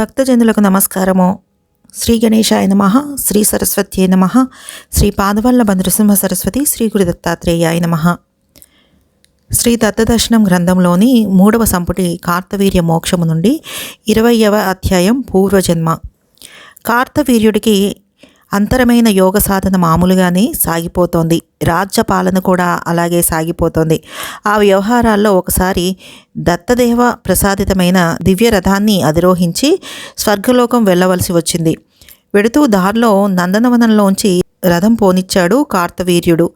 భక్తజనులకు నమస్కారము. శ్రీ గణేశాయ నమః, శ్రీ సరస్వత్యై నమః, శ్రీ పాదవల్లభ నృసింహ సరస్వతి, శ్రీ గురు దత్తాత్రేయాయ నమః. శ్రీ దత్తదర్శనం గ్రంథంలోని 3వ సంపుటి కార్తవీర్య మోక్షము నుండి 20వ అధ్యాయం పూర్వజన్మ. కార్తవీర్యుడికి అంతరమైన యోగ సాధన మామూలుగానే సాగిపోతోంది. రాజ్య పాలన కూడా అలాగే సాగిపోతోంది. ఆ వ్యవహారాల్లో ఒకసారి దత్తదేవ ప్రసాదితమైన దివ్య రథాన్ని అధిరోహించి స్వర్గలోకం వెళ్ళవలసి వచ్చింది. వెడుతూ దారిలో నందనవనంలోంచి రథం పోనిచ్చాడు కార్తవీర్యుడు.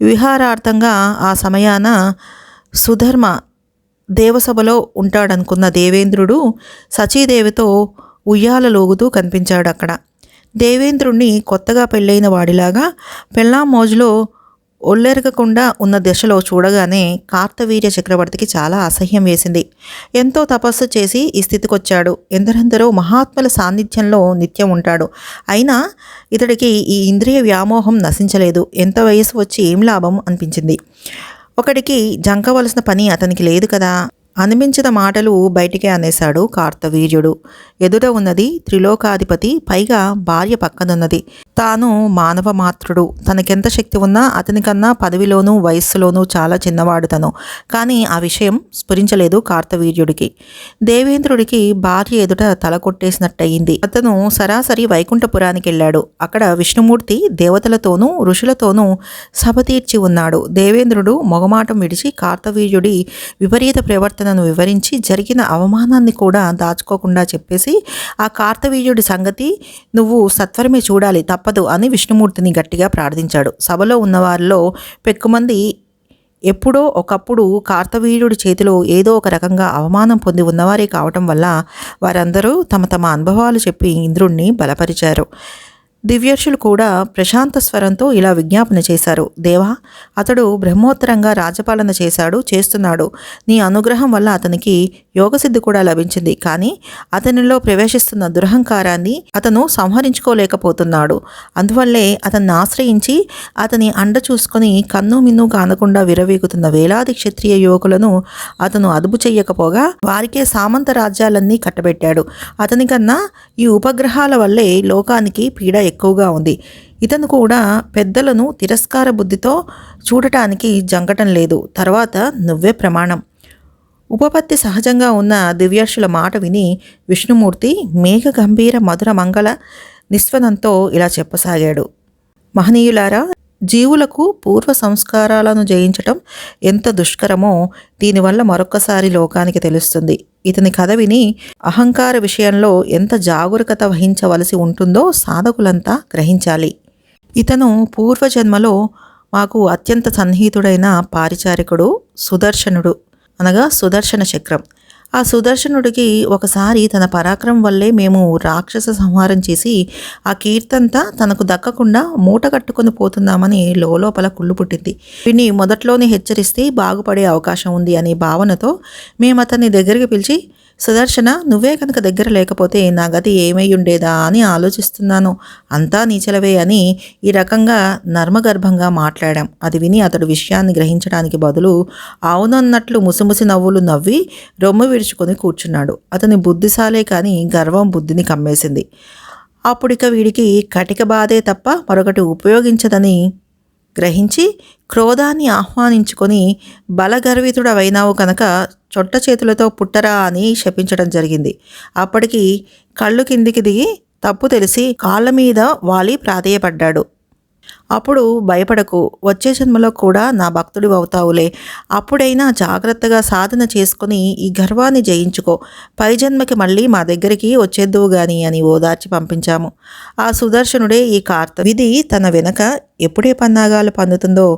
విహారార్థంగా ఆ సమయాన సుధర్మ దేవసభలో ఉంటాడనుకున్న దేవేంద్రుడు సచీదేవితో ఉయ్యాలలోగుతూ కనిపించాడు అక్కడ. దేవేంద్రుణ్ణి కొత్తగా పెళ్ళైన వాడిలాగా పెళ్ళాం మోజులో ఒళ్ళెరగకుండా ఉన్న దశలో చూడగానే కార్తవీర్య చక్రవర్తికి చాలా అసహ్యం వేసింది. ఎంతో తపస్సు చేసి ఈ స్థితికొచ్చాడు. ఎందరెందరో మహాత్ముల సాన్నిధ్యంలో నిత్యం ఉంటాడు. అయినా ఇతడికి ఈ ఇంద్రియ వ్యామోహం నశించలేదు. ఎంత వయసు వచ్చి ఏం లాభం అనిపించింది. ఒకడికి జంకవలసిన పని అతనికి లేదు కదా అనిపించిన మాటలు బయటికే అనేశాడు కార్తవీర్యుడు. ఎదుట ఉన్నది త్రిలోకాధిపతి, పైగా భార్య పక్కనున్నది. తాను మానవ మాత్రుడు. తనకెంత శక్తి ఉన్నా అతనికన్నా పదవిలోనూ వయస్సులోనూ చాలా చిన్నవాడు తను. కానీ ఆ విషయం స్ఫురించలేదు కార్తవీర్యుడికి. దేవేంద్రుడికి భార్య ఎదుట తల కొట్టేసినట్టయింది. అతను సరాసరి వైకుంఠపురానికి వెళ్ళాడు. అక్కడ విష్ణుమూర్తి దేవతలతోనూ ఋషులతోనూ సభ తీర్చి ఉన్నాడు. దేవేంద్రుడు మొగమాటం విడిచి కార్తవీర్యుడి విపరీత ప్రవర్తనను వివరించి జరిగిన అవమానాన్ని కూడా దాచుకోకుండా చెప్పేసి ఆ కార్తవీర్యుడి సంగతి నువ్వు సత్వరమే చూడాలి, తప్పదు అని విష్ణుమూర్తిని గట్టిగా ప్రార్థించాడు. సభలో ఉన్నవారిలో పెక్కుమంది ఎప్పుడో ఒకప్పుడు కార్తవీర్యుడి చేతిలో ఏదో ఒక రకంగా అవమానం పొంది ఉన్నవారే కావటం వల్ల వారందరూ తమ తమ అనుభవాలు చెప్పి ఇంద్రుణ్ణి బలపరిచారు. దివ్యర్షులు కూడా ప్రశాంత స్వరంతో ఇలా విజ్ఞాపన చేశారు. దేవా, అతడు బ్రహ్మోత్తరంగా రాజ్యపాలన చేస్తున్నాడు. నీ అనుగ్రహం వల్ల అతనికి యోగసిద్ధి కూడా లభించింది. కానీ అతనిలో ప్రవేశిస్తున్న దురహంకారాన్ని అతను సంహరించుకోలేకపోతున్నాడు. అందువల్లే అతన్ని ఆశ్రయించి అతని అండ చూసుకొని కన్ను మిన్ను కానకుండా విరవీగుతున్న వేలాది క్షత్రియ యువకులను అతను అదుపు చెయ్యకపోగా వారికే సామంత రాజ్యాలన్నీ కట్టబెట్టాడు. అతనికన్నా ఈ ఉపగ్రహాల వల్లే లోకానికి పీడ ఎక్కువగా ఉంది. ఇతను కూడా పెద్దలను తిరస్కార బుద్ధితో చూడటానికి జంకటం లేదు. తర్వాత నువ్వే ప్రమాణం. ఉపపత్తి సహజంగా ఉన్న దివ్యర్షుల మాట విని విష్ణుమూర్తి మేఘ గంభీర మధుర మంగళ నిస్వనంతో ఇలా చెప్పసాగాడు. మహనీయులారా, జీవులకు పూర్వ సంస్కారాలను జయించటం ఎంత దుష్కరమో దీనివల్ల మరొక్కసారి లోకానికి తెలుస్తుంది. ఇతని కథ విని అహంకార విషయంలో ఎంత జాగరూకత వహించవలసి ఉంటుందో సాధకులంతా గ్రహించాలి. ఇతను పూర్వజన్మలో మాకు అత్యంత సన్నిహితుడైన పారిచారికుడు సుదర్శనుడు, అనగా సుదర్శన చక్రం. ఆ సుదర్శనుడికి ఒకసారి తన పరాక్రమం వల్లే మేము రాక్షస సంహారం చేసి ఆ కీర్తంతా తనకు దక్కకుండా మూట కట్టుకొని పోతున్నామని లోపల కుళ్ళు పుట్టింది. వీడిని మొదట్లోనే హెచ్చరిస్తే బాగుపడే అవకాశం ఉంది అనే భావనతో మేము అతన్ని దగ్గరికి పిలిచి, సుదర్శన, నువ్వే కనుక దగ్గర లేకపోతే నా గతి ఏమై ఉండేదా అని ఆలోచిస్తున్నాను, అంతా నీచలవే అని ఈ రకంగా నర్మగర్భంగా మాట్లాడాం. అది విని అతడు విషయాన్ని గ్రహించడానికి బదులు అవునన్నట్లు ముసిముసి నవ్వులు నవ్వి రొమ్ము విడుచుకొని కూర్చున్నాడు. అతని బుద్ధిశాలే కానీ గర్వం బుద్ధిని కమ్మేసింది. అప్పుడిక వీడికి కటిక బాధే తప్ప మరొకటి ఉపయోగించదని గ్రహించి క్రోధాన్ని ఆహ్వానించుకొని బలగర్వితుడవైనావు కనుక చొట్ట చేతులతో పుట్టరా అని శపించడం జరిగింది. అప్పటికి కళ్ళు కిందికి దిగి తప్పు తెలిసి కాళ్ళ మీద వాలి ప్రాధేయపడ్డాడు. అప్పుడు భయపడకు, వచ్చే జన్మలో కూడా నా భక్తుడి అవుతావులే. అప్పుడైనా జాగ్రత్తగా సాధన చేసుకుని ఈ గర్వాన్ని జయించుకో. పై జన్మకి మళ్ళీ మా దగ్గరికి వచ్చేద్దువు గాని అని ఓదార్చి పంపించాము. ఆ సుదర్శనుడే ఈ విధి తన వెనక ఎప్పుడే పన్నాగాలు పన్నుతుందో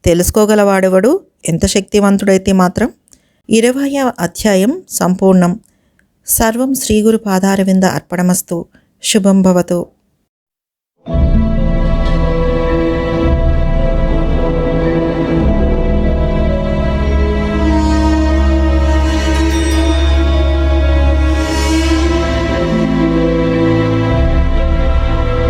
తెలుసుకోగలవాడెవడు? ఎంత శక్తివంతుడైతే మాత్రం. 20వ అధ్యాయం సంపూర్ణం. సర్వం శ్రీగురు పాదారవింద అర్పణమస్తు. శుభం భవతు.